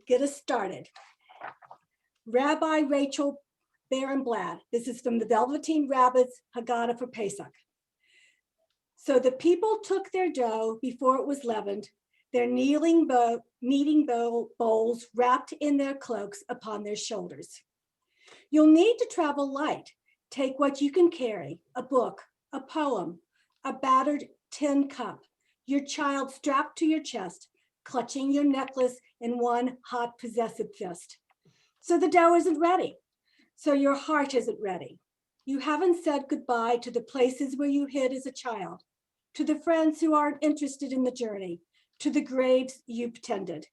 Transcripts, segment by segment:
get us started. Rabbi Rachel Barenblad. This is from the Velveteen Rabbit's Haggadah for Pesach. So the people took their dough before it was leavened, their kneading bowls wrapped in their cloaks upon their shoulders. You'll need to travel light. Take what you can carry, a book, a poem, a battered tin cup, your child strapped to your chest, clutching your necklace in one hot possessive fist. So the dough isn't ready. So your heart isn't ready. You haven't said goodbye to the places where you hid as a child, to the friends who aren't interested in the journey, to the graves you've tended.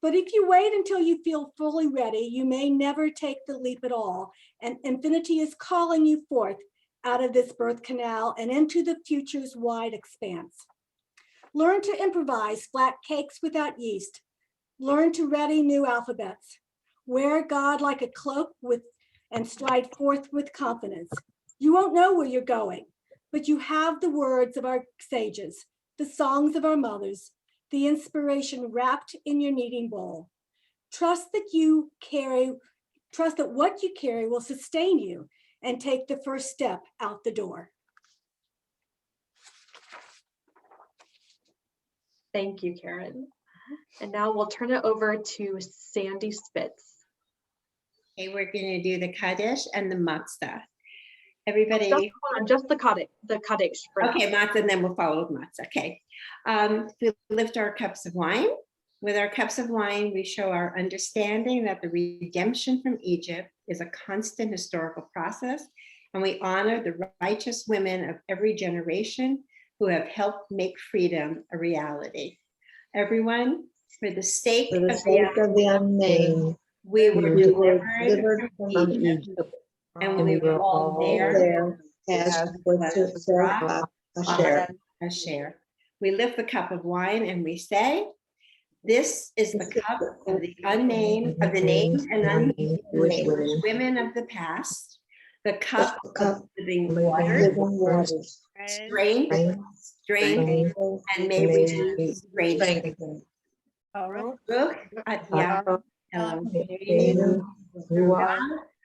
But if you wait until you feel fully ready, you may never take the leap at all, and infinity is calling you forth out of this birth canal and into the future's wide expanse. Learn to improvise flat cakes without yeast. Learn to ready new alphabets. Wear God like a cloak and stride forth with confidence. You won't know where you're going, but you have the words of our sages, the songs of our mothers, the inspiration wrapped in your kneading bowl. Trust that what you carry will sustain you and take the first step out the door. Thank you, Karen. And now we'll turn it over to Sandy Spitz. Okay, we're going to do the Kaddish and the Matzah. Everybody. Just the Kaddish. Okay, Matzah, and then we'll follow with Matzah. Okay. We lift our cups of wine. With our cups of wine, we show our understanding that the redemption from Egypt is a constant historical process, and we honor the righteous women of every generation who have helped make freedom a reality. Everyone, for the sake of the unnamed, we were delivered from Egypt, and we were all there as was a share. We lift the cup of wine and we say, this is the cup of the named and unnamed women of the past, the cup of living water, strength, and may we use strength. Baruch atah Eloheinu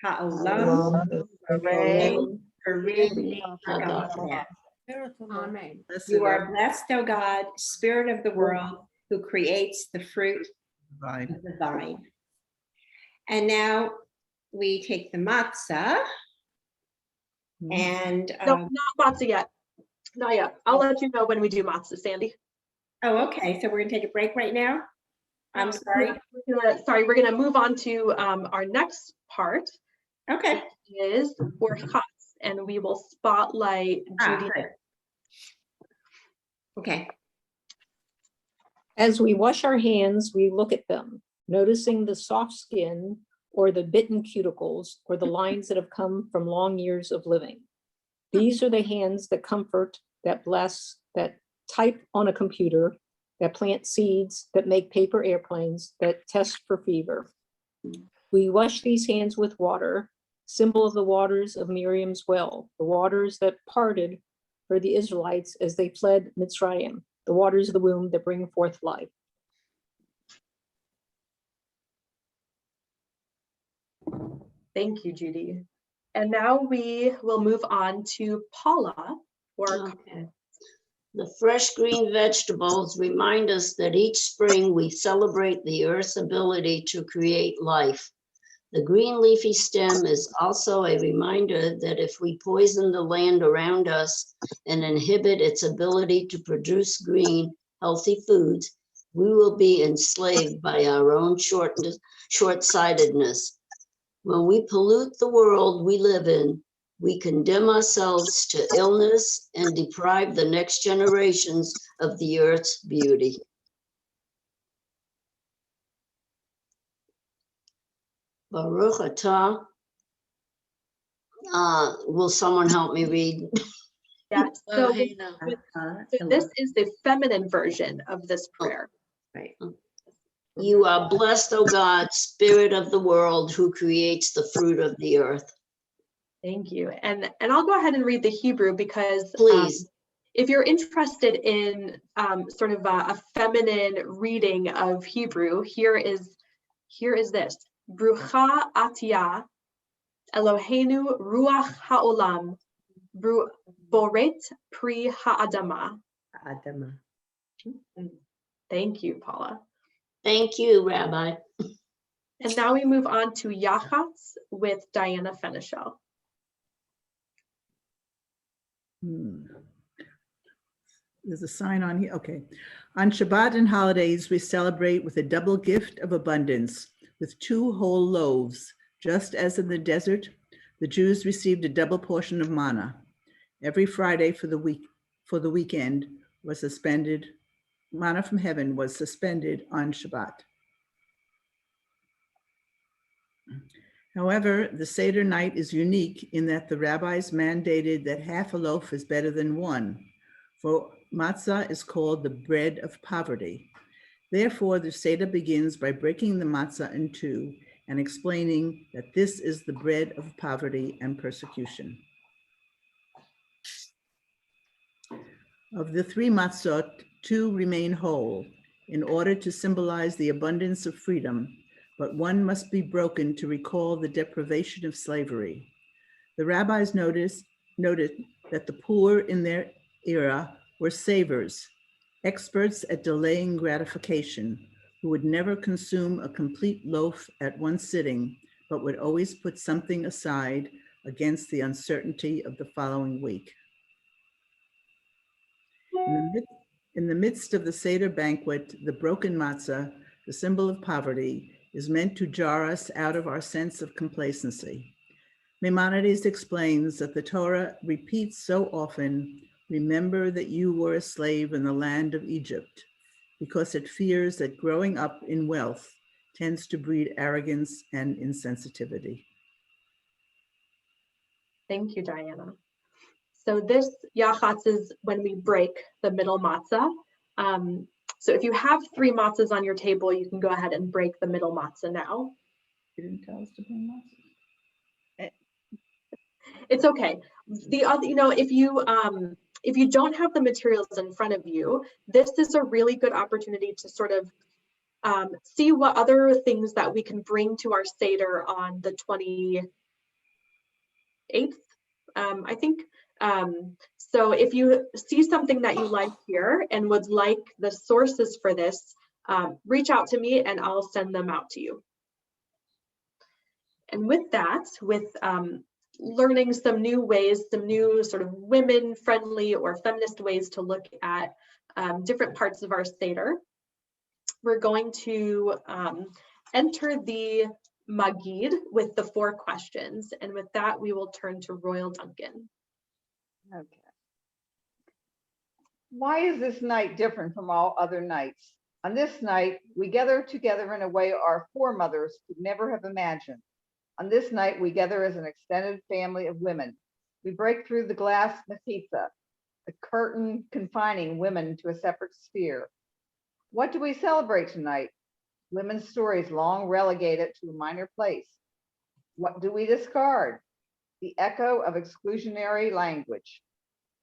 ha'olam Amen. You are blessed, O God, Spirit of the world, who creates the fruit of the vine. And now we take the matzah and no, not matzah yet. Not yet. I'll let you know when we do matzah, Sandy. Oh, okay. So we're gonna take a break right now. I'm sorry. We're gonna move on to our next part. Okay. Which is Orchos, and we will spotlight Judy. Okay. As we wash our hands, we look at them, noticing the soft skin or the bitten cuticles or the lines that have come from long years of living. These are the hands that comfort, that bless, that type on a computer, that plant seeds, that make paper airplanes, that test for fever. We wash these hands with water, symbol of the waters of Miriam's well, the waters that parted for the Israelites as they fled Mitzrayim, the waters of the womb that bring forth life. Thank you, Judy. And now we will move on to Paula. Okay. The fresh green vegetables remind us that each spring we celebrate the earth's ability to create life. The green leafy stem is also a reminder that if we poison the land around us and inhibit its ability to produce green, healthy foods, we will be enslaved by our own short-sightedness. When we pollute the world we live in, we condemn ourselves to illness and deprive the next generations of the earth's beauty. Baruch atah. Will someone help me read? Yeah, so this is the feminine version of this prayer. Right. You are blessed, O God, Spirit of the world, who creates the fruit of the earth. Thank you. And I'll go ahead and read the Hebrew because Please. if you're interested in sort of a feminine reading of Hebrew, here is this. Brucha atiyah Eloheinu ruach haolam boret pri ha'adama. Adama. Thank you, Paula. Thank you, Rabbi. And now we move on to Yachatz with Diana Fenichel. There's a sign on here. Okay. On Shabbat and holidays, we celebrate with a double gift of abundance with 2 whole loaves. Just as in the desert, the Jews received a double portion of manna. Every Friday for the weekend was suspended. Manna from heaven was suspended on Shabbat. However, the Seder night is unique in that the rabbis mandated that half a loaf is better than 1, for matzah is called the bread of poverty. Therefore, the Seder begins by breaking the matzah in 2 and explaining that this is the bread of poverty and persecution. Of the 3 matzot, 2 remain whole in order to symbolize the abundance of freedom, but 1 must be broken to recall the deprivation of slavery. The rabbis noted that the poor in their era were savers, experts at delaying gratification, who would never consume a complete loaf at one sitting, but would always put something aside against the uncertainty of the following week. In the midst of the Seder banquet, the broken matzah, the symbol of poverty, is meant to jar us out of our sense of complacency. Maimonides explains that the Torah repeats so often, "Remember that you were a slave in the land of Egypt," because it fears that growing up in wealth tends to breed arrogance and insensitivity. Thank you, Diana. So this Yachatz is when we break the middle matzah. So if you have 3 matzahs on your table, you can go ahead and break the middle matzah now. You didn't tell us to bring matzah. It's okay. The other, if you don't have the materials in front of you, this is a really good opportunity to sort of see what other things that we can bring to our Seder on the 28th, I think. So if you see something that you like here and would like the sources for this, reach out to me and I'll send them out to you. And with that, with learning some new ways, some new sort of women-friendly or feminist ways to look at different parts of our Seder, we're going to enter the Magid with the 4 questions. And with that, we will turn to Royal Duncan. Okay. Why is this night different from all other nights? On this night, we gather together in a way our foremothers could never have imagined. On this night, we gather as an extended family of women. We break through the glass mechitza, the curtain confining women to a separate sphere. What do we celebrate tonight? Women's stories long relegated to a minor place. What do we discard? The echo of exclusionary language.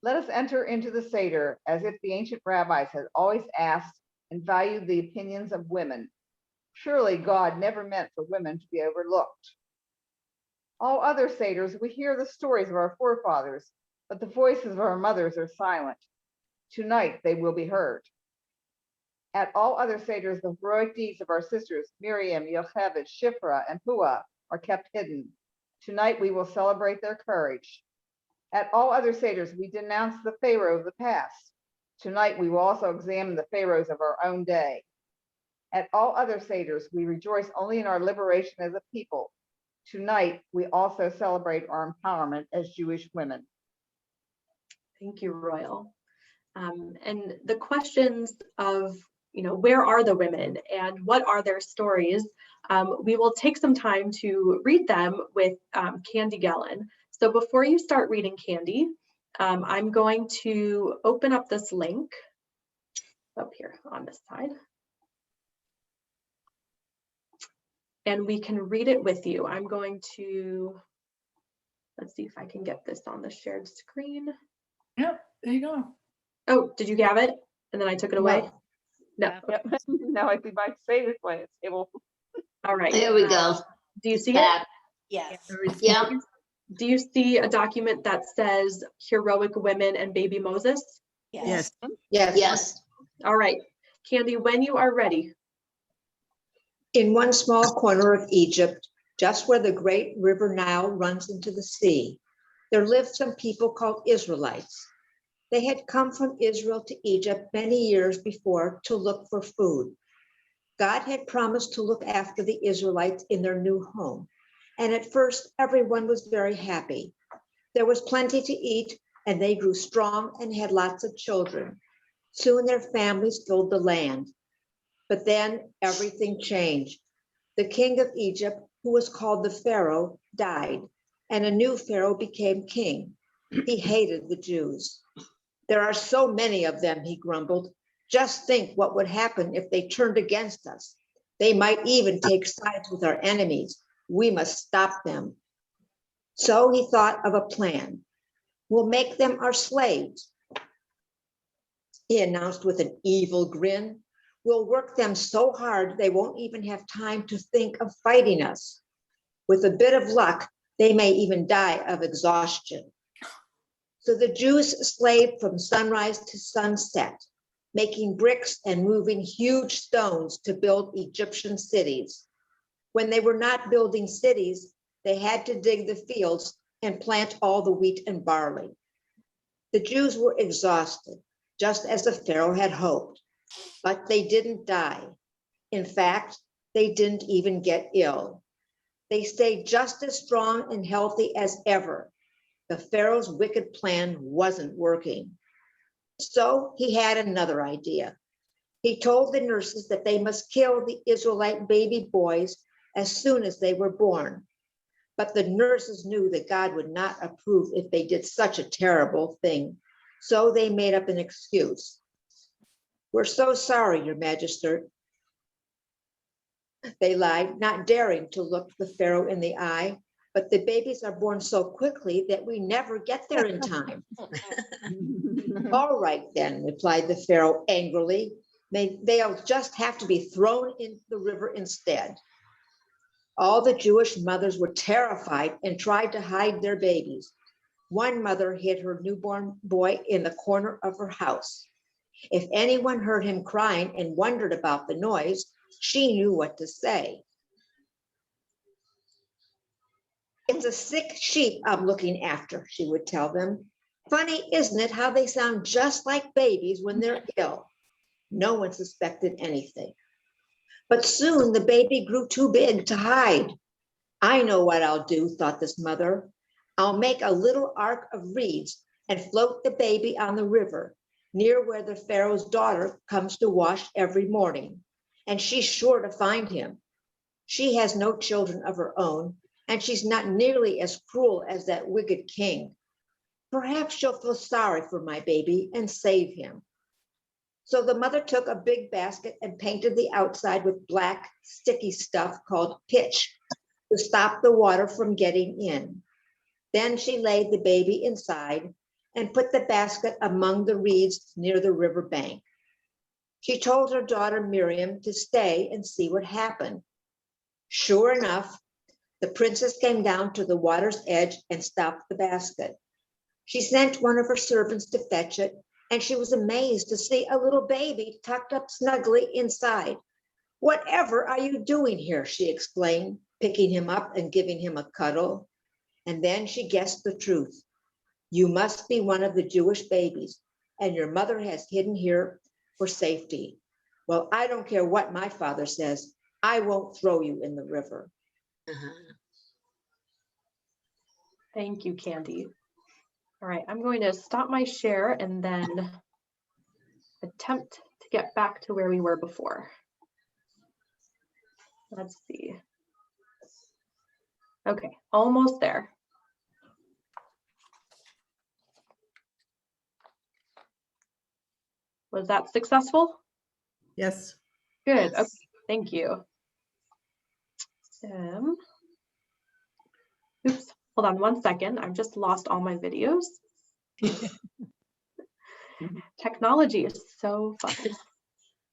Let us enter into the Seder as if the ancient rabbis had always asked and valued the opinions of women. Surely God never meant for women to be overlooked. All other Seders, we hear the stories of our forefathers, but the voices of our mothers are silent. Tonight, they will be heard. At all other Seders, the heroic deeds of our sisters, Miriam, Yocheved, Shifra, and Puah, are kept hidden. Tonight, we will celebrate their courage. At all other Seders, we denounce the Pharaoh of the past. Tonight, we will also examine the Pharaohs of our own day. At all other Seders, we rejoice only in our liberation as a people. Tonight, we also celebrate our empowerment as Jewish women. Thank you, Royal. And the questions of, where are the women and what are their stories? We will take some time to read them with Candy Gellin. So before you start reading, Candy, I'm going to open up this link up here on this side. And we can read it with you. I'm going to, let's see if I can get this on the shared screen. Yep, there you go. Oh, did you have it? And then I took it away? No. Yep. Now I see my favorite place table. All right. There we go. Do you see it? That, Yes. yeah, Do you see a document that says heroic women and baby Moses? Yes, yes. All right. Candy, when you are ready. In one small corner of Egypt, just where the great river Nile runs into the sea, there lived some people called Israelites. They had come from Israel to Egypt many years before to look for food. God had promised to look after the Israelites in their new home. And at first, everyone was very happy. There was plenty to eat, and they grew strong and had lots of children. Soon their families filled the land. But then everything changed. The king of Egypt, who was called the Pharaoh, died, and a new Pharaoh became king. He hated the Jews. There are so many of them, he grumbled. Just think what would happen if they turned against us. They might even take sides with our enemies. We must stop them. So he thought of a plan. We'll make them our slaves, he announced with an evil grin. We'll work them so hard they won't even have time to think of fighting us. With a bit of luck, they may even die of exhaustion. So the Jews slaved from sunrise to sunset, making bricks and moving huge stones to build Egyptian cities. When they were not building cities, they had to dig the fields and plant all the wheat and barley. The Jews were exhausted, just as the Pharaoh had hoped, but they didn't die. In fact, they didn't even get ill. They stayed just as strong and healthy as ever. The Pharaoh's wicked plan wasn't working. So he had another idea. He told the nurses that they must kill the Israelite baby boys as soon as they were born. But the nurses knew that God would not approve if they did such a terrible thing. So they made up an excuse. We're so sorry, Your Majesty. They lied, not daring to look the Pharaoh in the eye. But the babies are born so quickly that we never get there in time. All right, then, replied the Pharaoh angrily. They'll just have to be thrown into the river instead. All the Jewish mothers were terrified and tried to hide their babies. One mother hid her newborn boy in the corner of her house. If anyone heard him crying and wondered about the noise, she knew what to say. It's a sick sheep I'm looking after, she would tell them. Funny, isn't it, how they sound just like babies when they're ill? No one suspected anything. But soon the baby grew too big to hide. I know what I'll do, thought this mother. I'll make a little ark of reeds and float the baby on the river near where the Pharaoh's daughter comes to wash every morning. And she's sure to find him. She has no children of her own, and she's not nearly as cruel as that wicked king. Perhaps she'll feel sorry for my baby and save him. So the mother took a big basket and painted the outside with black, sticky stuff called pitch to stop the water from getting in. Then she laid the baby inside and put the basket among the reeds near the river bank. She told her daughter Miriam to stay and see what happened. Sure enough, the princess came down to the water's edge and stopped the basket. She sent one of her servants to fetch it, and she was amazed to see a little baby tucked up snugly inside. Whatever are you doing here? She exclaimed, picking him up and giving him a cuddle. And then she guessed the truth. You must be one of the Jewish babies, and your mother has hidden here for safety. Well, I don't care what my father says. I won't throw you in the river. Thank you, Candy. All right, I'm going to stop my share and then attempt to get back to where we were before. Let's see. Okay, almost there. Was that successful? yes. Good, Yes. okay, thank you. Oops, hold on one second. I've just lost all my videos. Technology is so fun.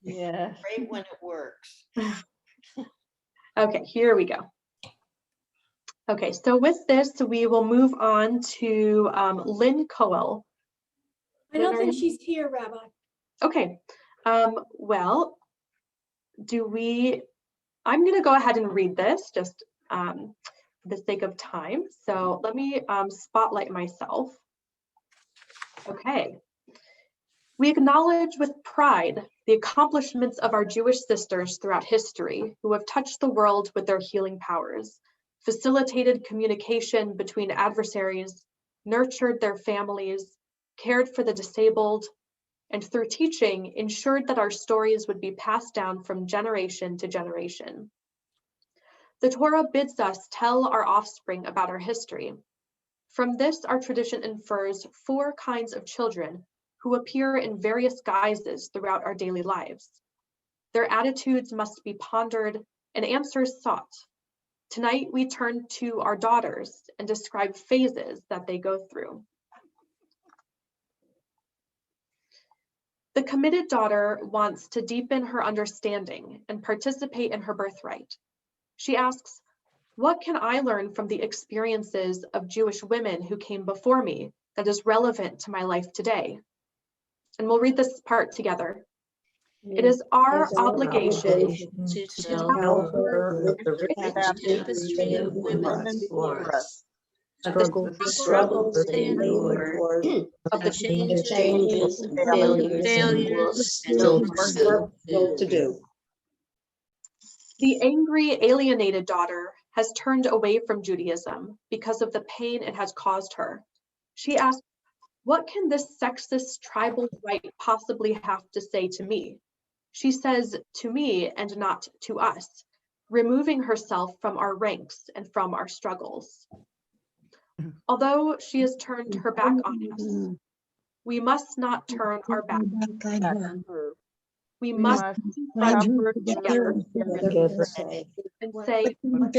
Yes. Great when it works. Okay, here we go. Okay, so with this, we will move on to Lynn Coel. I don't Lynn, are think you- she's here, Rabbi. Okay, well, I'm gonna go ahead and read this just for the sake of time. So let me spotlight myself. Okay. We acknowledge with pride the accomplishments of our Jewish sisters throughout history who have touched the world with their healing powers, facilitated communication between adversaries, nurtured their families, cared for the disabled, and through teaching ensured that our stories would be passed down from generation to generation. The Torah bids us tell our offspring about our history. From this, our tradition infers 4 kinds of children who appear in various guises throughout our daily lives. Their attitudes must be pondered and answers sought. Tonight, we turn to our daughters and describe phases that they go through. The committed daughter wants to deepen her understanding and participate in her birthright. She asks, what can I learn from the experiences of Jewish women who came before me that is relevant to my life today? And we'll read this part together. It is our It's our obligation To to tell tell her her the rich tapestry of women before us, of the Struggle. the struggles struggles they endured, of the the changes and failures we will still pursue. to do. The angry, alienated daughter has turned away from Judaism because of the pain it has caused her. She asks, what can this sexist tribal right possibly have to say to me? She says, to me and not to us, removing herself from our ranks and from our struggles. Although she has turned her back on us, we must not turn our back. That's true. We We must must run suffer together Together. and say, What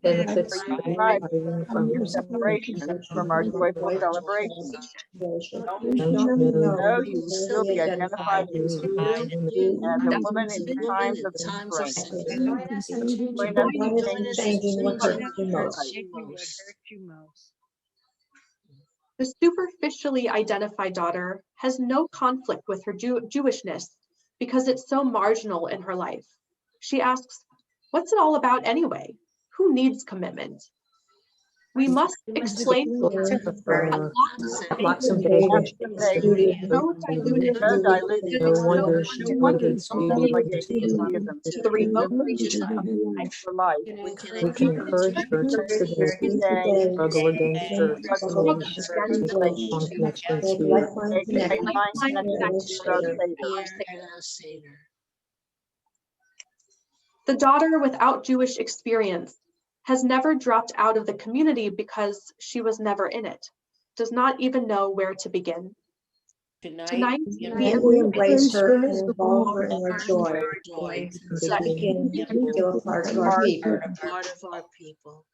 benefits for you deriving from from your separation from our joyful celebration. Don't you Know know you will be identified as a woman in times of constraint. Join us in changing what hurts you most. the superficially identified daughter has no conflict with her Jewishness because it's so marginal in her life. She asks, what's it all about anyway? Who needs commitment? We must explain to her lots of baggage, no diluted no wonder she obligates Judaism to the remote for life. We can encourage her to Today, struggle against her struggle make against lifelong connections here. make lifelong connections with our Savior. The daughter without Jewish experience has never dropped out of the community because she was never in it, does not even know where to begin. Tonight, We embrace her and involve her in our joy. Let Begin to feel a part of our people.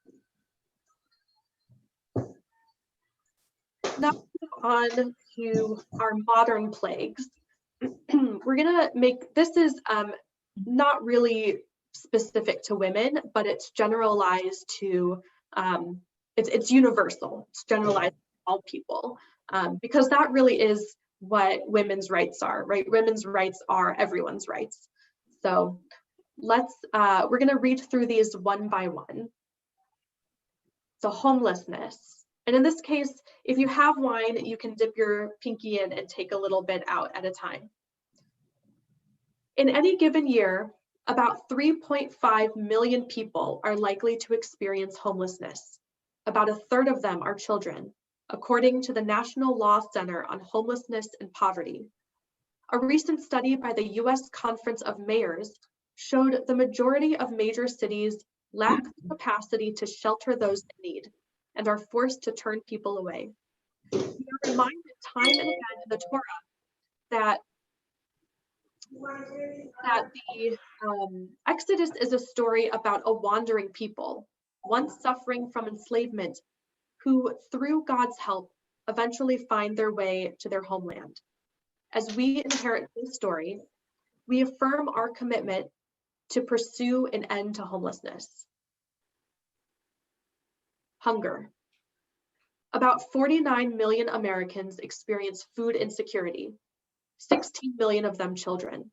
now move on to our modern plagues. We're gonna make, this is not really specific to women, but it's generalized to, it's universal, it's generalized to all people, because that really is what women's rights are, right? Women's rights are everyone's rights. So we're gonna read through these one by one. So homelessness. And in this case, if you have wine, you can dip your pinky in and take a little bit out at a time. In any given year, about 3.5 million people are likely to experience homelessness. About a third of them are children, according to the National Law Center on Homelessness and Poverty. A recent study by the US Conference of Mayors showed the majority of major cities lack the capacity to shelter those in need and are forced to turn people away. We are reminded time and again in the Torah that the Exodus is a story about a wandering people, once suffering from enslavement, who through God's help eventually find their way to their homeland. As we inherit this story, we affirm our commitment to pursue an end to homelessness. Hunger. About 49 million Americans experience food insecurity, 16 million of them children.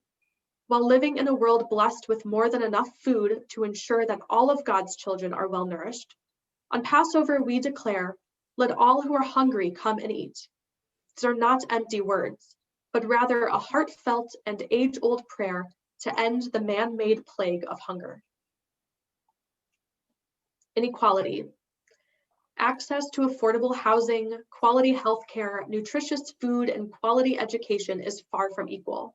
While living in a world blessed with more than enough food to ensure that all of God's children are well nourished, on Passover we declare, "Let all who are hungry come and eat." These are not empty words, but rather a heartfelt and age-old prayer to end the man-made plague of hunger. Inequality. Access to affordable housing, quality healthcare, nutritious food, and quality education is far from equal.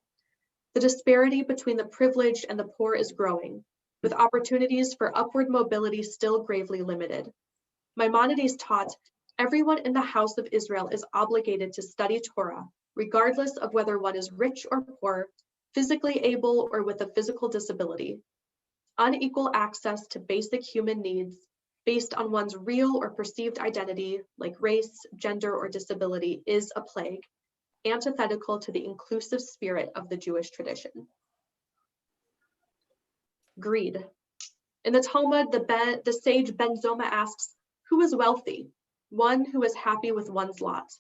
The disparity between the privileged and the poor is growing, with opportunities for upward mobility still gravely limited. Maimonides taught, everyone in the house of Israel is obligated to study Torah, regardless of whether one is rich or poor, physically able or with a physical disability. Unequal access to basic human needs based on one's real or perceived identity, like race, gender, or disability, is a plague, antithetical to the inclusive spirit of the Jewish tradition. Greed. In the Talmud, the sage Ben Zoma asks, who is wealthy? One who is happy with one's lot.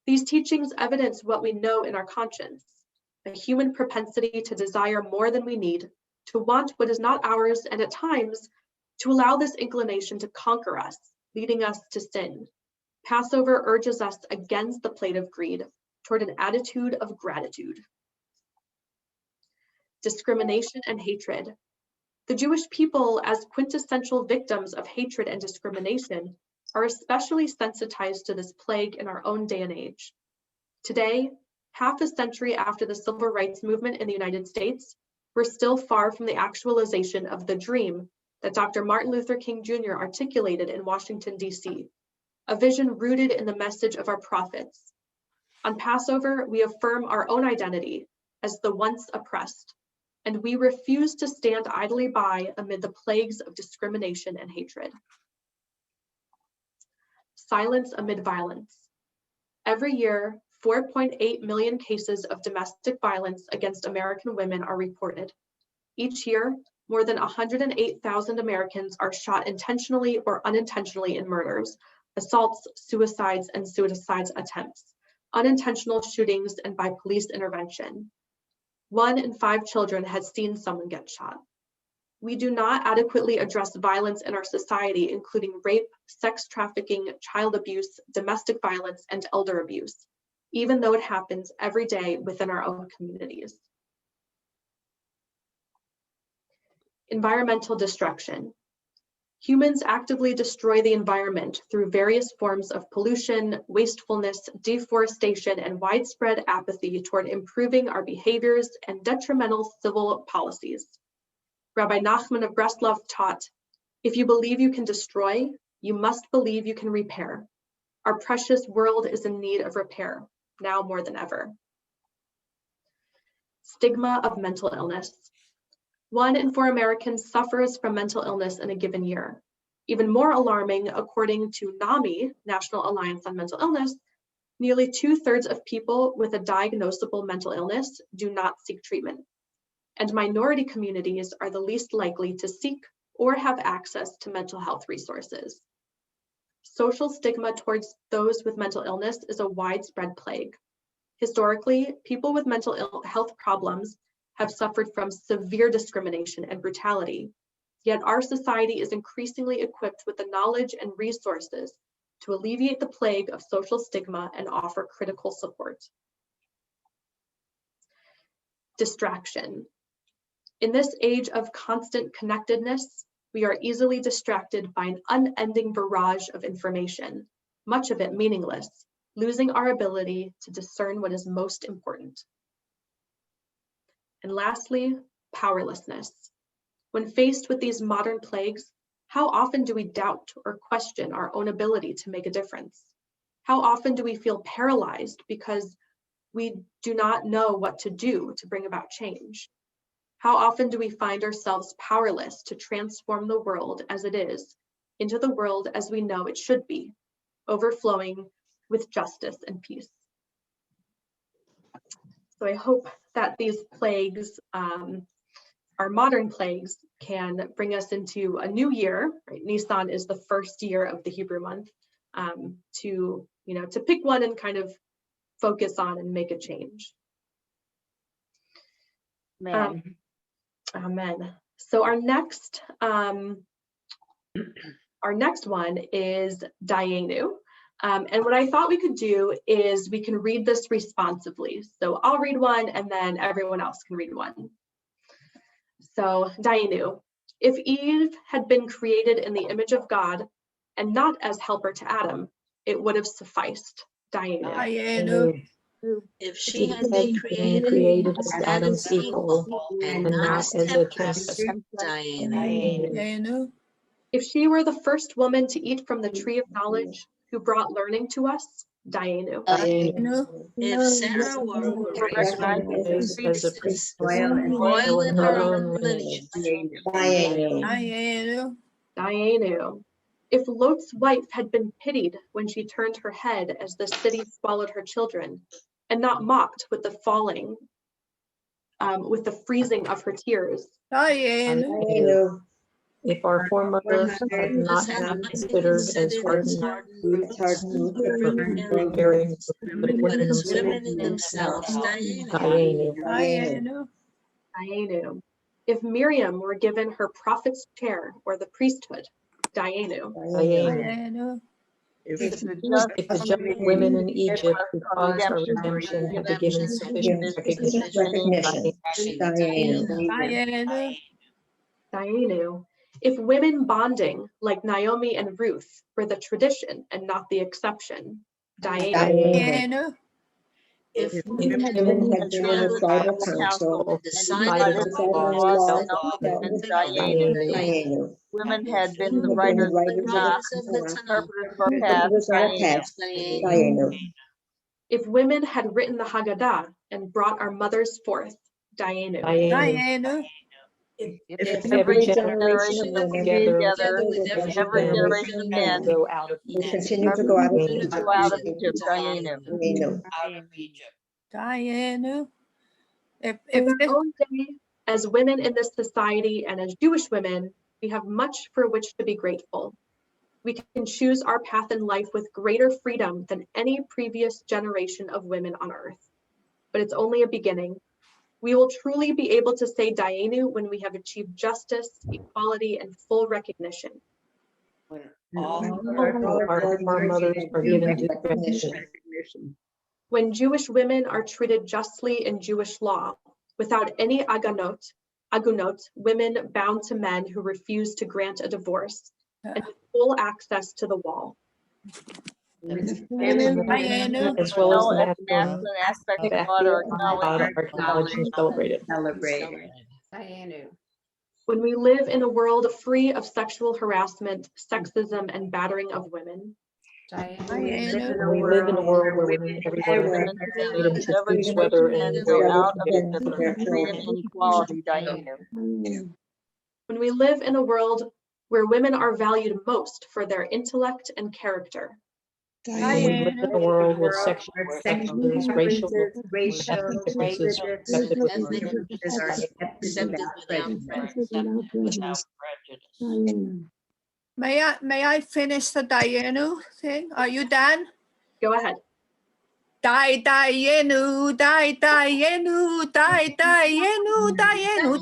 These teachings evidence what we know in our conscience, a human propensity to desire more than we need, to want what is not ours, and at times, to allow this inclination to conquer us, leading us to sin. Passover urges us against the plate of greed, toward an attitude of gratitude. Discrimination and hatred. The Jewish people, as quintessential victims of hatred and discrimination, are especially sensitized to this plague in our own day and age. Today, half a century after the civil rights movement in the United States, we're still far from the actualization of the dream that Dr. Martin Luther King Jr. articulated in Washington, D.C., a vision rooted in the message of our prophets. On Passover, we affirm our own identity as the once oppressed, and we refuse to stand idly by amid the plagues of discrimination and hatred. Silence amid violence. Every year, 4.8 million cases of domestic violence against American women are reported. Each year, more than 108,000 Americans are shot intentionally or unintentionally in murders, assaults, suicides, and suicide attempts, unintentional shootings, and by police intervention. 1 in 5 children has seen someone get shot. We do not adequately address violence in our society, including rape, sex trafficking, child abuse, domestic violence, and elder abuse, even though it happens every day within our own communities. Environmental destruction. Humans actively destroy the environment through various forms of pollution, wastefulness, deforestation, and widespread apathy toward improving our behaviors and detrimental civil policies. Rabbi Nachman of Breslov taught, if you believe you can destroy, you must believe you can repair. Our precious world is in need of repair, now more than ever. Stigma of mental illness. 1 in 4 Americans suffers from mental illness in a given year. Even more alarming, according to NAMI, National Alliance on Mental Illness, nearly 2/3 of people with a diagnosable mental illness do not seek treatment. And minority communities are the least likely to seek or have access to mental health resources. Social stigma towards those with mental illness is a widespread plague. Historically, people with mental health problems have suffered from severe discrimination and brutality, yet our society is increasingly equipped with the knowledge and resources to alleviate the plague of social stigma and offer critical support. Distraction. In this age of constant connectedness, we are easily distracted by an unending barrage of information, much of it meaningless, losing our ability to discern what is most important. And lastly, powerlessness. When faced with these modern plagues, how often do we doubt or question our own ability to make a difference? How often do we feel paralyzed because we do not know what to do to bring about change? How often do we find ourselves powerless to transform the world as it is into the world as we know it should be, overflowing with justice and peace? So I hope that these plagues, our modern plagues, can bring us into a new year. Right? Nisan is the first year of the Hebrew month, to pick one and kind of focus on and make a change. Amen. So our next one is Dayenu. And what I thought we could do is we can read this responsively. So I'll read one and then everyone else can read one. So Dayenu. If Eve had been created in the image of God and not as helper to Adam, it would have sufficed. Dayenu. If she had been been created as as Adam's equal and and not not as a temptress, temptress. Dayenu. If she were the first woman to eat from the tree of knowledge, who brought learning to us, Dayenu. If Sarah were recognized as a As a priestess, Royal royal in her own lineage, Dayenu. If Lot's wife had been pitied when she turned her head as the city swallowed her children, and not mocked with the falling, with the freezing of her tears. If our foremothers had not been considered as hardened, bearing but as women in themselves, Dayenu. Dayenu. If Miriam were given her prophet's chair or the priesthood, Dayenu. If If the If the just women in Egypt who caused our redemption had been given sufficient recognition, Dayenu. If women bonding like Naomi and Ruth were the tradition and not the exception, Dayenu. If women women had had been been tribal council and decided decided on on laws laws and and Dayenu. Women had been the writers of the Tanakh, interpreters of our past, Dayenu. If women had written the Haggadah and brought our mothers forth, Dayenu. If every every generation generation together with every generation of men go out of will Egypt. continue to go out of Egypt, Dayenu. In our own day, as women in this society and as Jewish women, we have much for which to be grateful. We can choose our path in life with greater freedom than any previous generation of women on earth. But it's only a beginning. We will truly be able to say Dayenu when we have achieved justice, equality, and full recognition. Our mothers are given due recognition. When Jewish women are treated justly in Jewish law, without any agunot, women bound to men who refuse to grant a divorce, and with full access to the wall. As well as the masculine aspects of God are acknowledged and celebrated. When we live in a world free of sexual harassment, sexism, and battering of women. When we live in a world where women everywhere have freedom to choose whether and where out to of give birth. freedom and equality, Dayenu. When we live in a world where women are valued most for their intellect and character. When we live in a world with sexual differences, racial ethnic differences accepted without prejudice. May I finish the Dayenu thing? Are you done? Go ahead. Dayenu, Dayenu, Dayenu, Dayenu, Dayenu,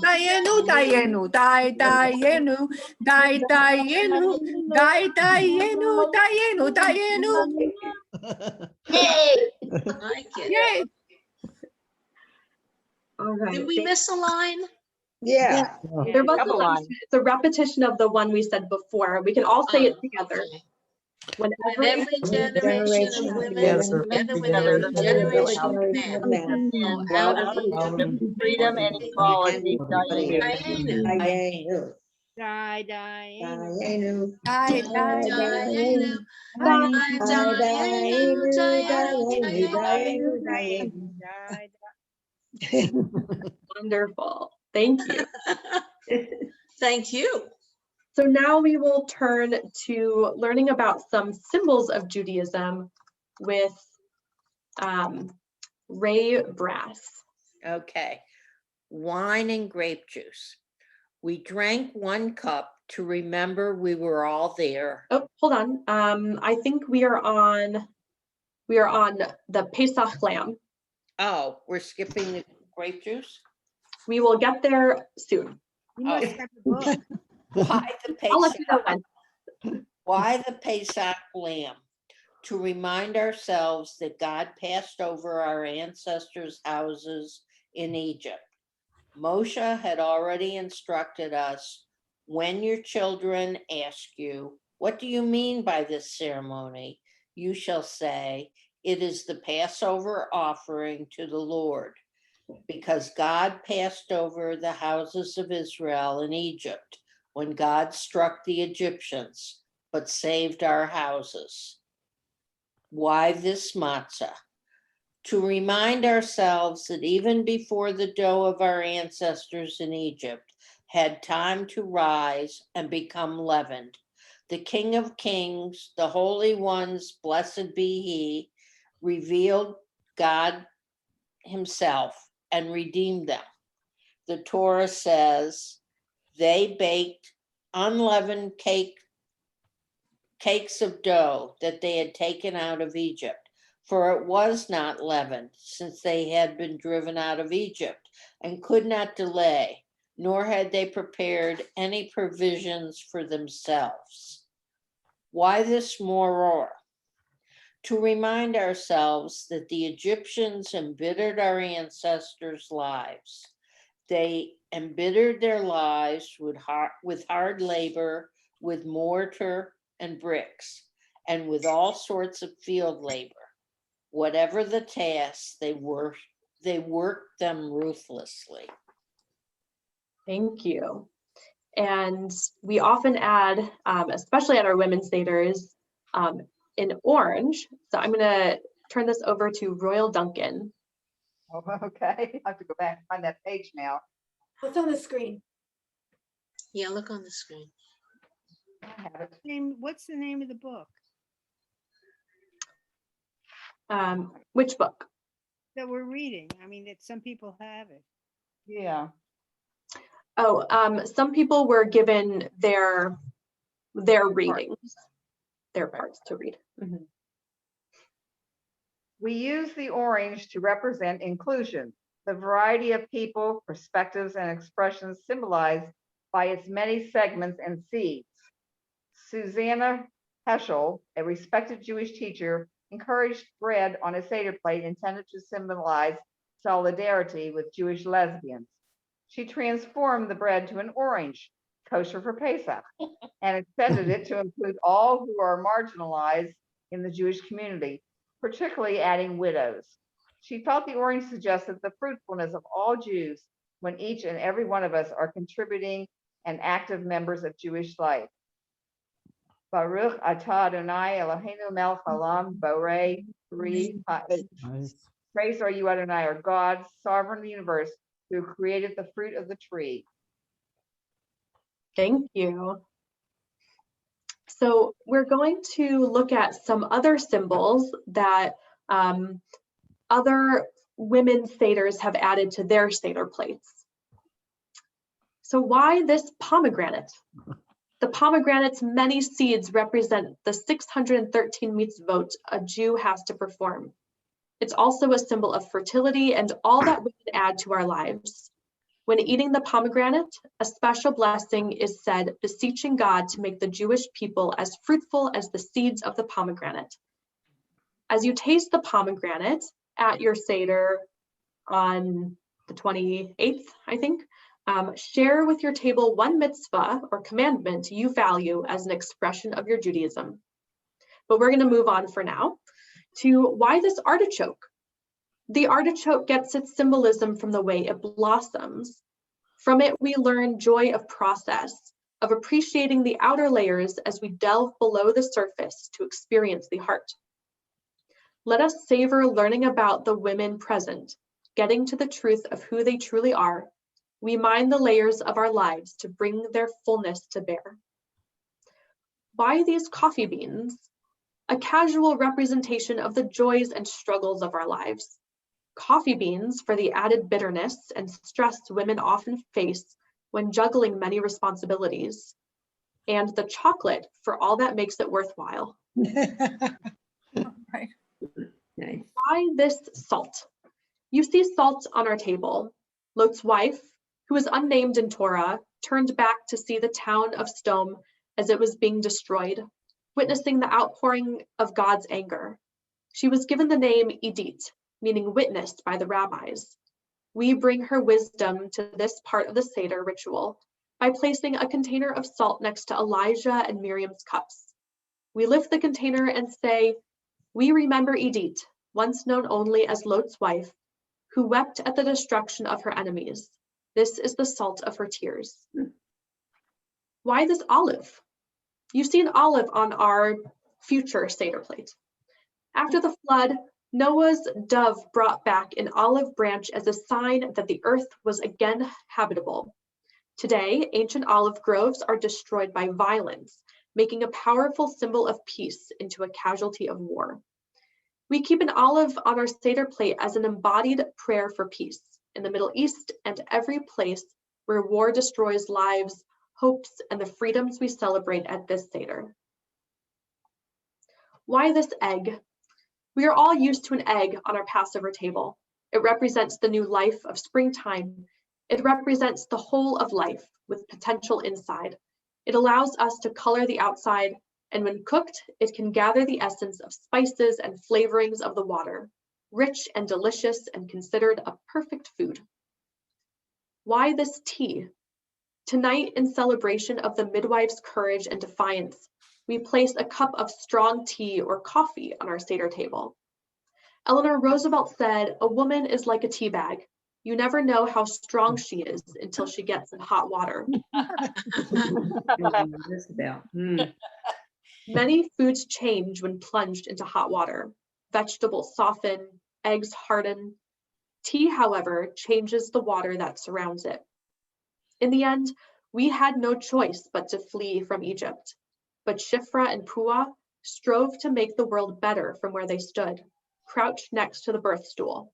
Dayenu, Dayenu, Dayenu, Dayenu, Dayenu. Yay! I get it. Yay! All right. Did we miss a line? Yeah. There was Couple lines. it's a repetition of the one we said before. We can all say it together. Okay. When When every generation of women together with every generation of men go out of Egypt, Freedom and equality, Dayenu. Dayenu. Dayenu, Dayenu. Dayenu. Dayenu. Wonderful. Thank you. Thank you. So now we will turn to learning about some symbols of Judaism with Ray Brass. Okay. Wine and grape juice. We drank 1 cup to remember we were all there. Oh, hold on. I think we are on the Pesach lamb. Oh, we're skipping the grape juice? We will get there soon. You must Oh. have a book. Why the I'll let Pesach? you know when. Why the Pesach lamb? To remind ourselves that God passed over our ancestors' houses in Egypt. Moshe had already instructed us, when your children ask you, what do you mean by this ceremony? You shall say, it is the Passover offering to the Lord, because God passed over the houses of Israel in Egypt when God struck the Egyptians, but saved our houses. Why this matzah? To remind ourselves that even before the dough of our ancestors in Egypt had time to rise and become leavened, the King of Kings, the Holy Ones, blessed be He, revealed God Himself and redeemed them. The Torah says they baked unleavened cakes of dough that they had taken out of Egypt, for it was not leavened, since they had been driven out of Egypt and could not delay, nor had they prepared any provisions for themselves. Why this moror? To remind ourselves that the Egyptians embittered our ancestors' lives. They embittered their lives with hard labor, with mortar and bricks, and with all sorts of field labor. Whatever the task, they worked them ruthlessly. Thank you. And we often add, especially at our women's seders, in orange. So I'm going to turn this over to Royal Duncan. Oh, okay, I have to go back and find that page now. What's on the screen? Yeah, look on the screen. I have it. What's the name of the book Which book? that we're reading? I mean, that some people have it. Yeah, Oh, some people were given their readings, their parts to read. Mhm. we use the orange to represent inclusion, the variety of people, perspectives, and expressions symbolized by its many segments and seeds. Susanna Heschel, a respected Jewish teacher, encouraged bread on a Seder plate intended to symbolize solidarity with Jewish lesbians. She transformed the bread to an orange, kosher for Pesach, and extended it to include all who are marginalized in the Jewish community, particularly adding widows. She felt the orange suggested the fruitfulness of all Jews when each and every one of us are contributing and active members of Jewish life. Baruch atah Adonai Eloheinu melech haolam borei pri ha'etz. Praise are you, Adonai, our God, sovereign of the universe, who created the fruit of the tree. Thank you. So we're going to look at some other symbols that other women's seders have added to their Seder plates. So why this pomegranate? The pomegranate's many seeds represent the 613 mitzvot a Jew has to perform. It's also a symbol of fertility and all that women add to our lives. When eating the pomegranate, a special blessing is said, beseeching God to make the Jewish people as fruitful as the seeds of the pomegranate. As you taste the pomegranate at your Seder on the 28th, I think, share with your table one mitzvah or commandment you value as an expression of your Judaism. But we're going to move on for now to why this artichoke. The artichoke gets its symbolism from the way it blossoms. From it, we learn joy of process, of appreciating the outer layers as we delve below the surface to experience the heart. Let us savor learning about the women present, getting to the truth of who they truly are. We mine the layers of our lives to bring their fullness to bear. Why these coffee beans? A casual representation of the joys and struggles of our lives. coffee beans for the added bitterness and stress women often face when juggling many responsibilities, and the chocolate for all that makes it worthwhile. Right. Nice. Why this salt? You see salt on our table. Lot's wife, who is unnamed in Torah, turned back to see the town of Sodom as it was being destroyed, witnessing the outpouring of God's anger. She was given the name Edith, meaning witnessed by the rabbis. We bring her wisdom to this part of the Seder ritual by placing a container of salt next to Elijah and Miriam's cups. We lift the container and say, "We remember Edith, once known only as Lot's wife, who wept at the destruction of her enemies. This is the salt of her tears." Why this olive? You see an olive on our future Seder plate. After the flood, Noah's dove brought back an olive branch as a sign that the earth was again habitable. Today, ancient olive groves are destroyed by violence, making a powerful symbol of peace into a casualty of war. We keep an olive on our Seder plate as an embodied prayer for peace in the Middle East and every place where war destroys lives, hopes, and the freedoms we celebrate at this Seder. Why this egg? We are all used to an egg on our Passover table. It represents the new life of springtime. It represents the whole of life with potential inside. It allows us to color the outside, and when cooked, it can gather the essence of spices and flavorings of the water, rich and delicious and considered a perfect food. Why this tea? Tonight, in celebration of the midwife's courage and defiance, we place a cup of strong tea or coffee on our Seder table. Eleanor Roosevelt said, "A woman is like a tea bag. You never know how strong she is until she gets in hot water." Isabel. Mm. Many foods change when plunged into hot water. Vegetables soften, eggs harden. Tea, however, changes the water that surrounds it. In the end, we had no choice but to flee from Egypt. But Shifra and Puah strove to make the world better from where they stood, crouched next to the birth stool.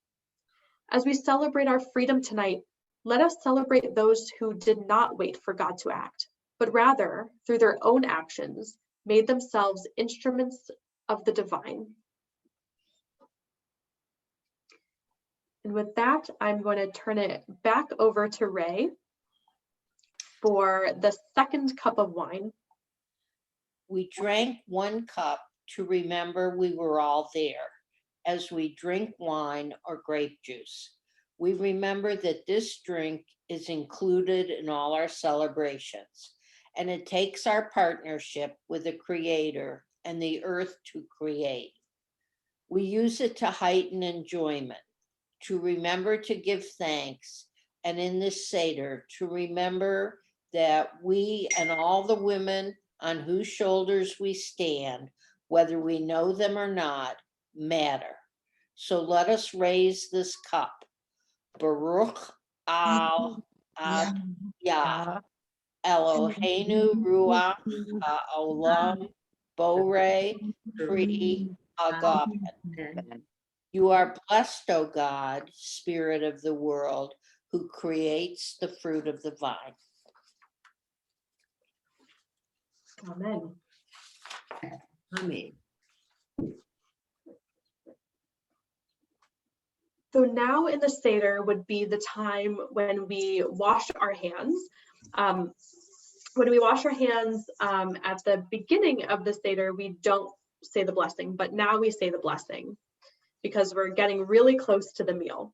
As we celebrate our freedom tonight, let us celebrate those who did not wait for God to act, but rather, through their own actions, made themselves instruments of the divine. And with that, I'm going to turn it back over to Ray for the second cup of wine. We drank one cup to remember we were all there as we drink wine or grape juice. We remember that this drink is included in all our celebrations, and it takes our partnership with the Creator and the earth to create. We use it to heighten enjoyment, to remember to give thanks, and in this Seder, to remember that we and all the women on whose shoulders we stand, whether we know them or not, matter. So let us raise this cup. Baruch al Yah, Eloheinu Ruach HaOlam Borei Pri Hagafen. You are blessed, O God, Spirit of the world, who creates the fruit of the vine. Amen. Amen. So now in the Seder would be the time when we wash our hands. When we wash our hands at the beginning of the Seder, we don't say the blessing, but now we say the blessing because we're getting really close to the meal.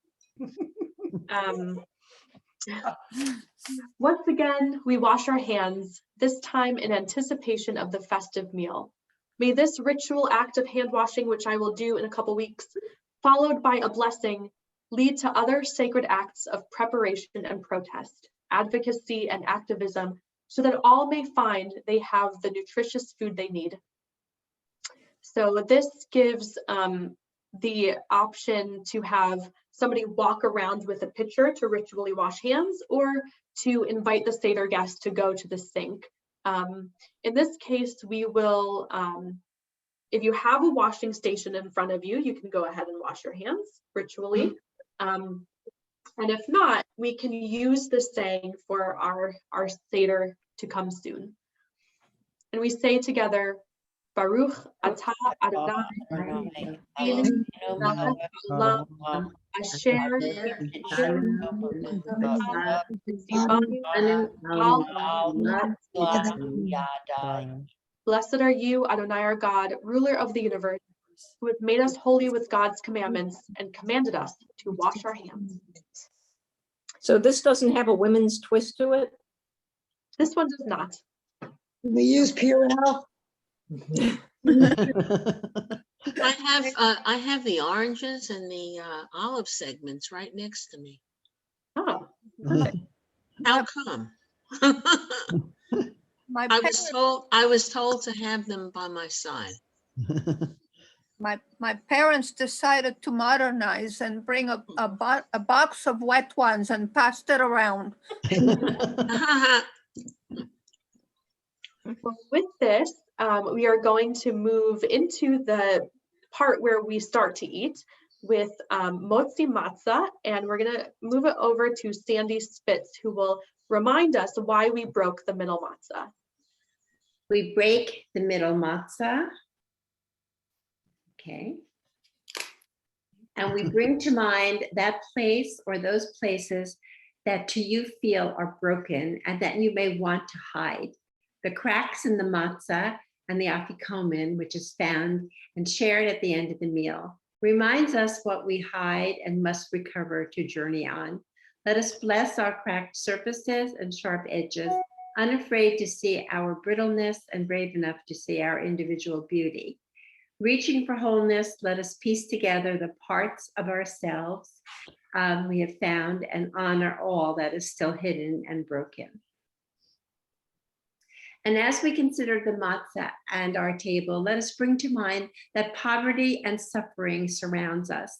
Once again, we wash our hands, this time in anticipation of the festive meal. May this ritual act of hand washing, which I will do in a couple weeks, followed by a blessing, lead to other sacred acts of preparation and protest, advocacy and activism, so that all may find they have the nutritious food they need. So this gives the option to have somebody walk around with a pitcher to ritually wash hands, or to invite the Seder guest to go to the sink. In this case, we will, if you have a washing station in front of you, you can go ahead and wash your hands ritually. And if not, we can use the saying for our Seder to come soon. And we say together, Baruch atah Adonai Eloheinu melech haolam asher Blessed are you, Adonai our God, ruler of the universe, who has made us holy with God's commandments and commanded us to wash our hands. So this doesn't have a women's twist to it? This one does not. We use Purell. I have the oranges and the olive segments right next to me. Oh, perfect. How come? My I was told to have them by my side. My parents decided to modernize and bring a box of wet ones and passed it around. Well, with this, we are going to move into the part where we start to eat with motzi matzah, and we're going to move it over to Sandy Spitz, who will remind us why we broke the middle matzah. We break the middle matzah. Okay. And we bring to mind that place or those places that to you feel are broken and that you may want to hide. The cracks in the matzah and the afikomen, which is found and shared at the end of the meal, reminds us what we hide and must recover to journey on. Let us bless our cracked surfaces and sharp edges, unafraid to see our brittleness and brave enough to see our individual beauty. Reaching for wholeness, let us piece together the parts of ourselves we have found and honor all that is still hidden and broken. And as we consider the matzah and our table, let us bring to mind that poverty and suffering surrounds us.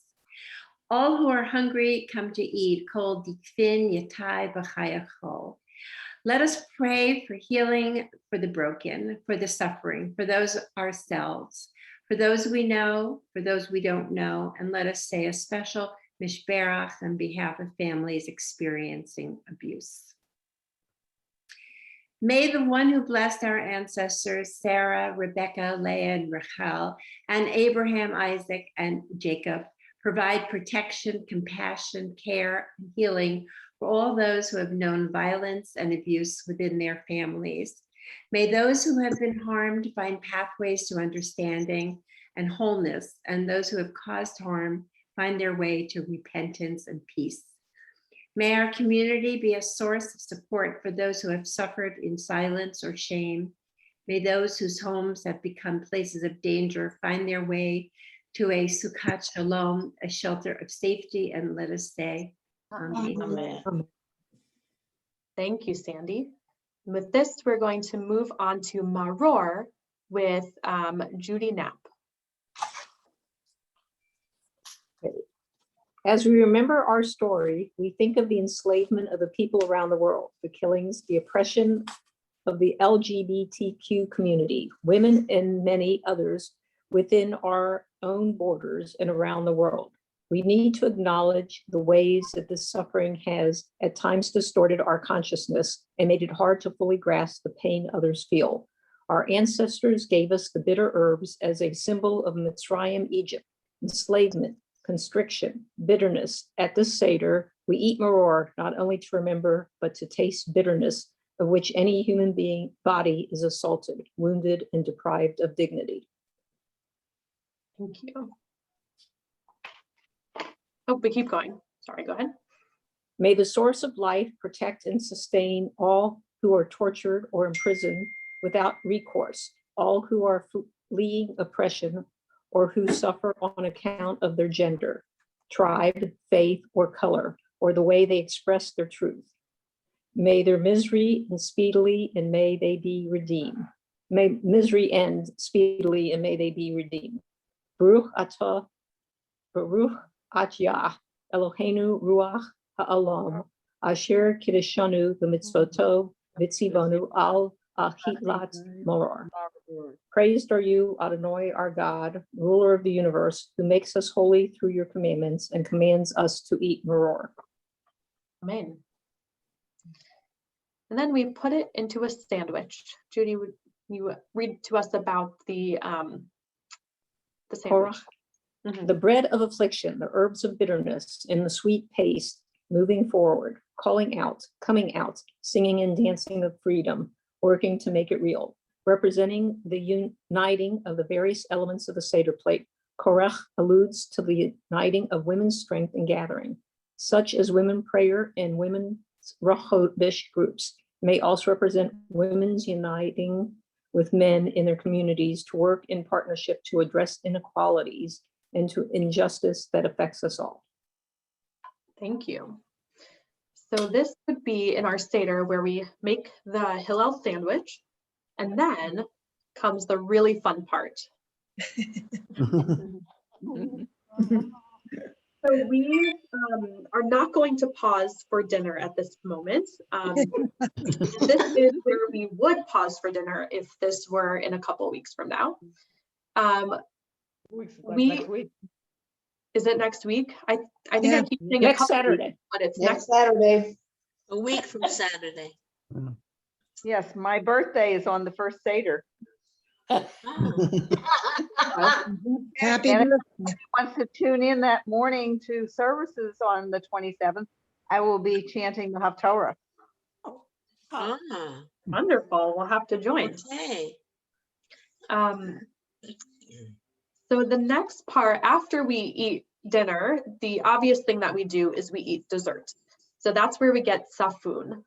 All who are hungry come to eat, kol dikfin yatai b'chayachol. Let us pray for healing for the broken, for the suffering, for those ourselves, for those we know, for those we don't know, and let us say a special mishberach on behalf of families experiencing abuse. May the one who blessed our ancestors, Sarah, Rebecca, Leah, and Rachel, and Abraham, Isaac, and Jacob, provide protection, compassion, care, and healing for all those who have known violence and abuse within their families. May those who have been harmed find pathways to understanding and wholeness, and those who have caused harm find their way to repentance and peace. May our community be a source of support for those who have suffered in silence or shame. May those whose homes have become places of danger find their way to a Sukkot Shalom, a shelter of safety, and let us say, Amen. Amen. Thank you, Sandy. With this, we're going to move on to Maror with Judy Knapp. As we remember our story, we think of the enslavement of the people around the world, the killings, the oppression of the LGBTQ community, women, and many others within our own borders and around the world. We need to acknowledge the ways that this suffering has at times distorted our consciousness and made it hard to fully grasp the pain others feel. Our ancestors gave us the bitter herbs as a symbol of Mitzrayim, Egypt, enslavement, constriction, bitterness. At this Seder, we eat maror not only to remember, but to taste bitterness of which any human being body is assaulted, wounded, and deprived of dignity. Thank you. Oh, we keep going. Sorry, go ahead. May the source of life protect and sustain all who are tortured or imprisoned without recourse, all who are fleeing oppression or who suffer on account of their gender, tribe, faith, or color, or the way they express their truth. May their misery end speedily, and may they be redeemed. May misery end speedily, and may they be redeemed. Baruch atah, Baruch Atah, Eloheinu Ruach Ha'olam, Asher Kiddushanu B'mitzvoto V'tzivonu Al Achilat Maror. Praised are you, Adonai, our God, ruler of the universe, who makes us holy through your commandments and commands us to eat maror. Amen. And then we put it into a sandwich. Judy, would you read to us about the sandwich? Mhm. The bread of affliction, the herbs of bitterness, and the sweet paste, moving forward, calling out, coming out, singing and dancing of freedom, working to make it real, representing the uniting of the various elements of the Seder plate. Korach alludes to the uniting of women's strength and gathering, such as women prayer and women's Rochodesh groups, may also represent women's uniting with men in their communities to work in partnership to address inequalities and to injustice that affects us all. Thank you. So this would be in our Seder where we make the Hillel sandwich, and then comes the really fun part. So we are not going to pause for dinner at this moment. This is where we would pause for dinner if this were in a couple weeks from now. Next week. Is it next week? I think Yeah. I keep saying a Next couple Saturday. weeks, but it's Next next. Saturday. A week from Saturday. Yes, my birthday is on the first Seder. Happy And if birthday. wants to tune in that morning to services on the 27th, I will be chanting the Haftorah. Ah, Wonderful. We'll have to join. okay. So the next part, after we eat dinner, the obvious thing that we do is we eat dessert. So that's where we get safun.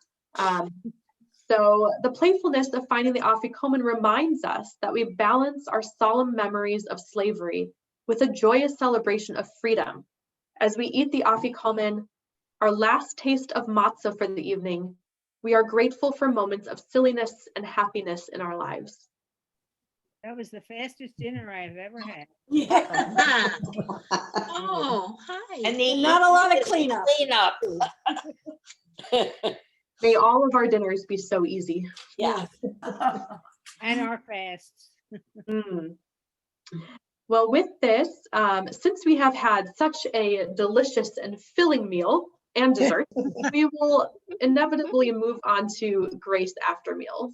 So the playfulness of finding the afikomen reminds us that we balance our solemn memories of slavery with a joyous celebration of freedom. As we eat the afikomen, our last taste of matzah for the evening, we are grateful for moments of silliness and happiness in our lives. That was the fastest dinner I've ever had. Yeah. Ah, oh, hi. And not a lot of cleanup. Cleanup. May all of our dinners be so easy. Yeah. And our fasts. Mm. Well, with this, since we have had such a delicious and filling meal and dessert, we will inevitably move on to grace after meals.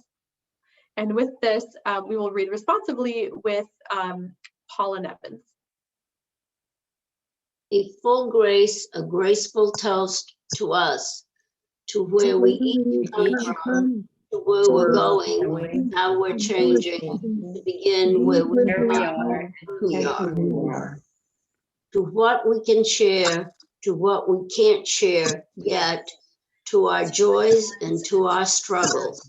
And with this, we will read responsibly with Paula Nevins. A full grace, a graceful toast to us, to where we each come from, to where we're going, how we're changing, to begin where we are, who we are. To what we can share, to what we can't share yet, to our joys and to our struggles.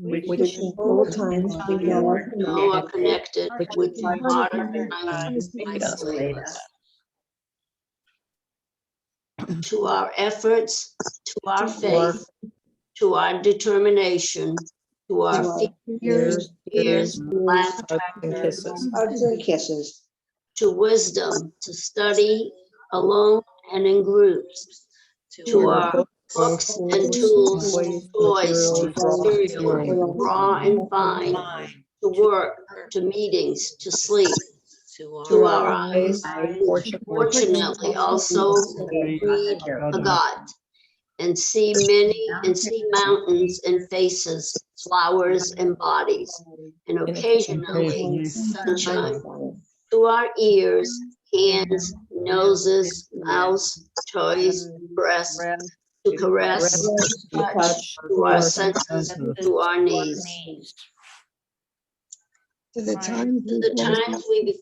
Which in all times we know Are connected with the modern times made us. to our efforts, to our faith, to our determination, to our fears, laughter, and kisses. Hugs and kisses. to wisdom, to study alone and in groups, to our books and tools, toys, material, raw and fine, to work, to meetings, to sleep, to our eyes, which fortunately also read a God, and see mountains and faces, flowers and bodies, and occasionally sunshine. To our ears, hands, noses, mouths, toys, breasts, to caress, touch, to our senses, to our knees. To the To the times we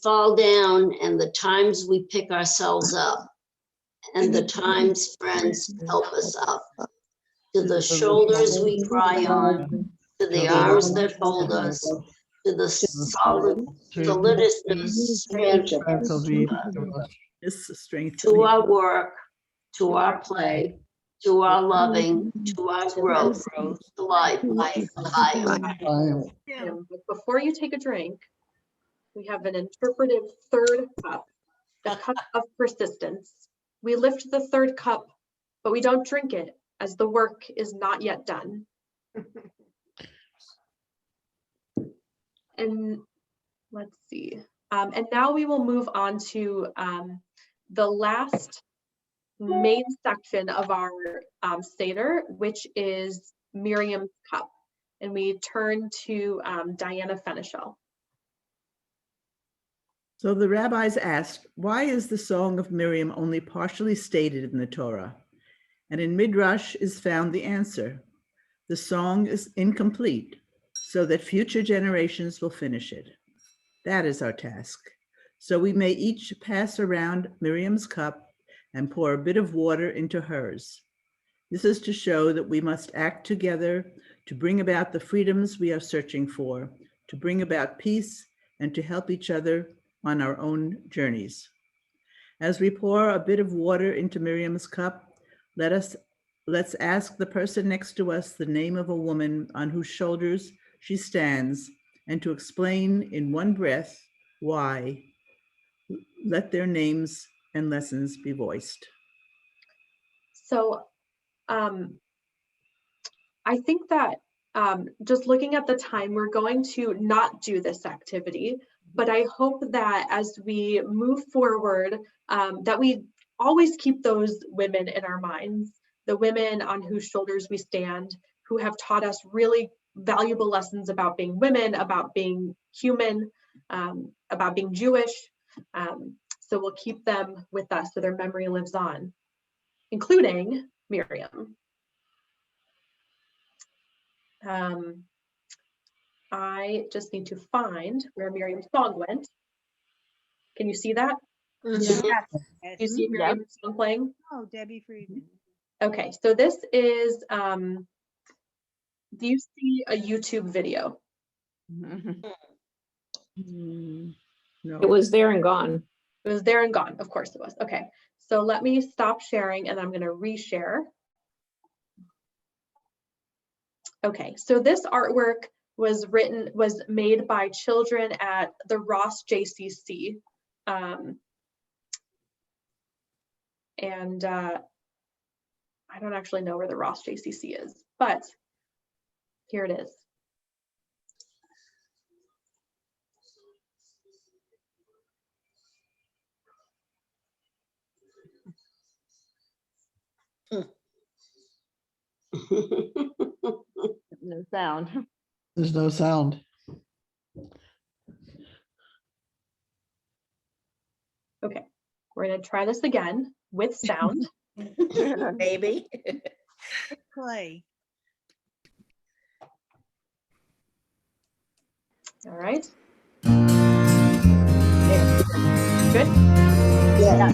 fall down, and the times we pick ourselves up, and the times friends help us up. To the shoulders we cry on, to the arms that hold us, to the solidness, strength It's the strength. to our work, to our play, to our loving, to our growth, to life. But before you take a drink, we have an interpretive third cup, the cup of persistence. We lift the third cup, but we don't drink it, as the work is not yet done. And let's see. And now we will move on to the last main section of our Seder, which is Miriam's Cup. And we turn to Diana Fenichel. So the rabbis asked, why is the Song of Miriam only partially stated in the Torah? And in Midrash is found the answer. The song is incomplete, so that future generations will finish it. That is our task. So we may each pass around Miriam's cup and pour a bit of water into hers. This is to show that we must act together to bring about the freedoms we are searching for, to bring about peace, and to help each other on our own journeys. As we pour a bit of water into Miriam's cup, let's ask the person next to us the name of a woman on whose shoulders she stands, and to explain in one breath why. Let their names and lessons be voiced. So I think that just looking at the time, we're going to not do this activity, but I hope that as we move forward, that we always keep those women in our minds, the women on whose shoulders we stand, who have taught us really valuable lessons about being women, about being human, about being Jewish. So we'll keep them with us so their memory lives on, including Miriam. I just need to find where Miriam's song went. Can you see that? Yes. Do you see Miriam's song playing? Oh, Debbie Friedman. Okay, so this is, do you see a YouTube video? No. It was there and gone. It was there and gone. Of course it was. Okay, so let me stop sharing and I'm going to reshare. Okay, so this artwork was made by children at the Ross JCC. And I don't actually know where the Ross JCC is, but here it is. No sound. There's no sound. Okay, we're gonna try this again with sound. Maybe. Play. All right. There. Good? Yeah.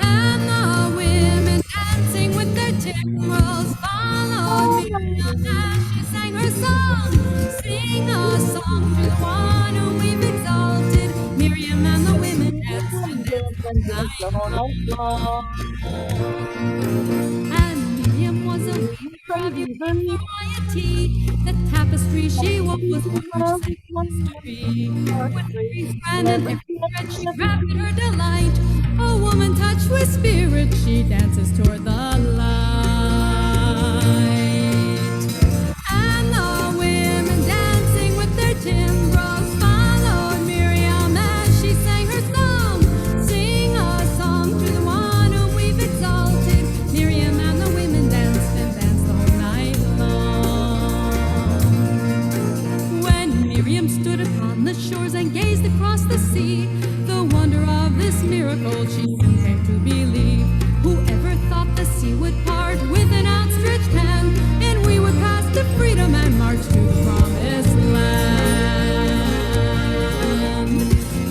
And the women dancing with their timbrels followed Miriam as she sang her song. Sing a song to the one whom we've exalted. Miriam and the women danced and danced the night long. And Miriam was a weaver of variety. The tapestry she wove was one of history. When every strand and every thread she wrapped in her delight, a woman touched with spirit, she dances toward the light. And the women dancing with their timbrels followed Miriam as she sang her song. Sing a song to the one whom we've exalted. Miriam and the women danced and danced the whole night long. When Miriam stood upon the shores and gazed across the sea, the wonder of this miracle she soon came to believe. Whoever thought the sea would part with an outstretched hand, and we would pass to freedom and march to the promised land.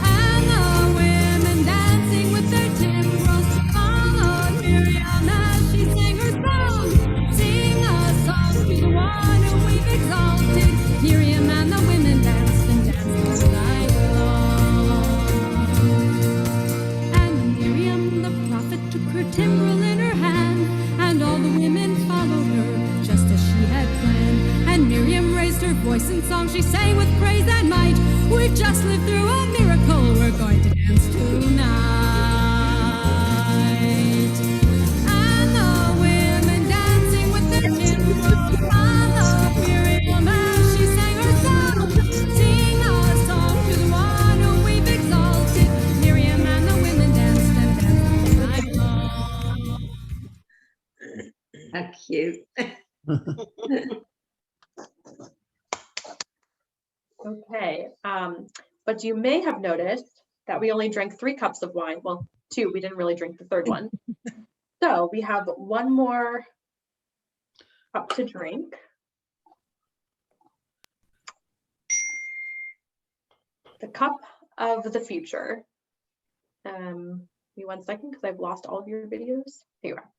And the women dancing with their timbrels followed Miriam as she sang her song. Sing a song to the one whom we've exalted. Miriam and the women danced and danced all night long. And Miriam the prophet took her timbrel in her hand, and all the women followed her just as she had planned. And Miriam raised her voice in song, she sang with praise and might. We've just lived through a miracle, we're going to dance tonight. And the women dancing with their timbrels followed Miriam Okay, but you may have noticed that we only drank 3 cups of wine. Well, 2, we didn't really drink the third one. So we have 1 more cup to drink. The cup of the future. Give me 1 second because I've lost all of your videos. Here you are.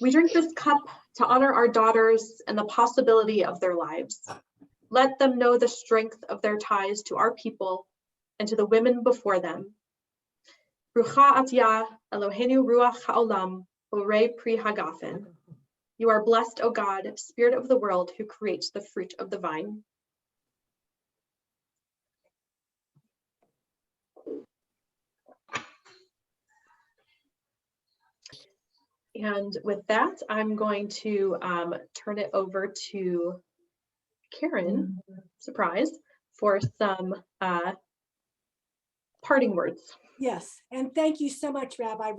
We drink this cup to honor our daughters and the possibility of their lives. Let them know the strength of their ties to our people and to the women before them. Rucha atya Eloheinu ruach haolam borei pri hagafen. You are blessed, O God, Spirit of the world, who creates the fruit of the vine. And with that, I'm going to turn it over to Karen, surprise, for some parting words. Yes, and thank you so much, Rabbi.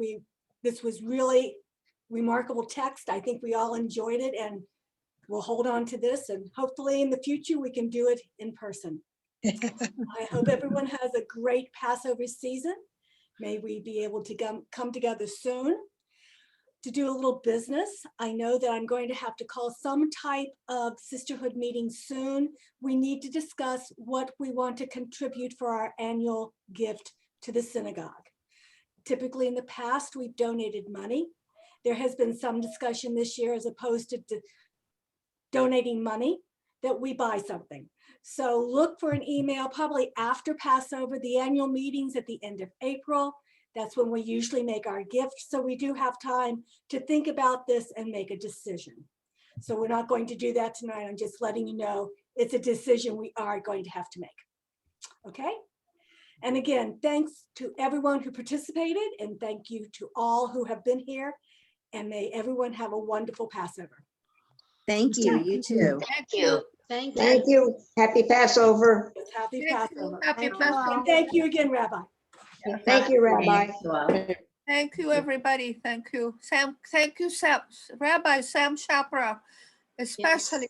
This was really remarkable text. I think we all enjoyed it, and we'll hold on to this, and hopefully in the future we can do it in person. I hope everyone has a great Passover season. May we be able to come together soon to do a little business. I know that I'm going to have to call some type of sisterhood meeting soon. We need to discuss what we want to contribute for our annual gift to the synagogue. Typically in the past, we've donated money. There has been some discussion this year, as opposed to donating money, that we buy something. So look for an email probably after Passover. The annual meetings at the end of April. That's when we usually make our gift. So we do have time to think about this and make a decision. So we're not going to do that tonight. I'm just letting you know it's a decision we are going to have to make. Okay? And again, thanks to everyone who participated, and thank you to all who have been here, and may everyone have a wonderful Passover. Thank you, you too. Thank you. Thank Thank you. Happy Passover. Happy Thank you. Passover. Happy And Passover. thank you again, Rabbi. Thank you, Rabbi. Thank you, everybody. Thank you. Sam, thank you, Sam, Rabbi Sam Shapra, especially